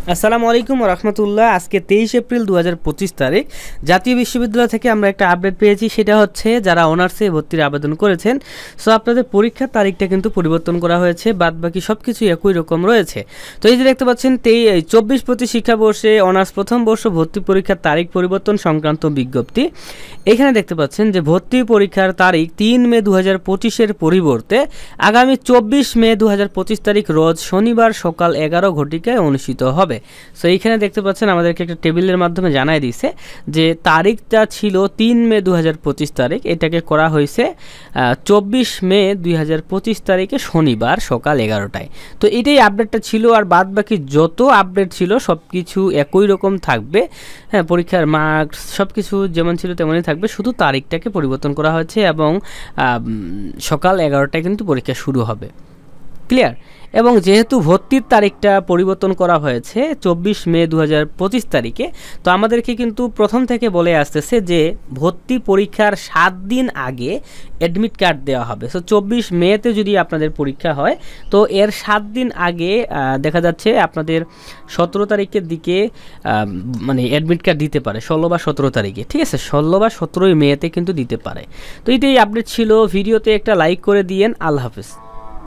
আসসালামু আলাইকুম ওয়া রাহমাতুল্লাহ। আজকে 23 এপ্রিল 2025 তারিখ জাতীয় বিশ্ববিদ্যালয় থেকে আমরা একটা আপডেট পেয়েছি, সেটা হচ্ছে যারা অনার্সে ভর্তির আবেদন করেছেন, সো আপনাদের পরীক্ষার তারিখটা কিন্তু পরিবর্তন করা হয়েছে, বাদ বাকি সব কিছু একই রকম রয়েছে। তো এই যে দেখতে পাচ্ছেন 24-25 শিক্ষাবর্ষে অনার্স প্রথম বর্ষ ভর্তি পরীক্ষার তারিখ পরিবর্তন সংক্রান্ত বিজ্ঞপ্তি। এখানে দেখতে পাচ্ছেন যে ভর্তি পরীক্ষার তারিখ 3 মে 2025-এর পরিবর্তে আগামী 24 মে 2025 তারিখ রোজ শনিবার সকাল 11 ঘটিকায় অনুষ্ঠিত হবে। সো এইখানে দেখতে পাচ্ছেন আমাদেরকে একটা টেবিলের মাধ্যমে জানাই দিয়েছে যে তারিখটা ছিল 3 মে 2025 তারিখ, এটাকে করা হয়েছে 24 মে 2025 তারিখে শনিবার সকাল 11টায়। তো এটাই আপডেটটা ছিল, আর বাদ বাকি যত আপডেট ছিল সব কিছু একই রকম থাকবে। হ্যাঁ, পরীক্ষার মার্কস সব কিছু যেমন ছিল তেমনই থাকবে, শুধু তারিখটাকে পরিবর্তন করা হয়েছে এবং সকাল 11টায় কিন্তু পরীক্ষা শুরু হবে। ক্লিয়ার? এবং যেহেতু ভর্তির তারিখটা পরিবর্তন করা হয়েছে 24 মে 2025 তারিখে, তো আমাদেরকে কিন্তু প্রথম থেকে বলে আসতেছে যে ভর্তি পরীক্ষার 7 দিন আগে অ্যাডমিট কার্ড দেওয়া হবে। সো 24 মেতে যদি আপনাদের পরীক্ষা হয়, তো এর 7 দিন আগে দেখা যাচ্ছে আপনাদের 17 তারিখের দিকে মানে অ্যাডমিট কার্ড দিতে পারে, 16 বা 17 তারিখে। ঠিক আছে, 16 বা 17 মেতে কিন্তু দিতে পারে। তো এটাই আপডেট ছিল। ভিডিওতে একটা লাইক করে দিয়েন। আল্লাহ হাফেজ।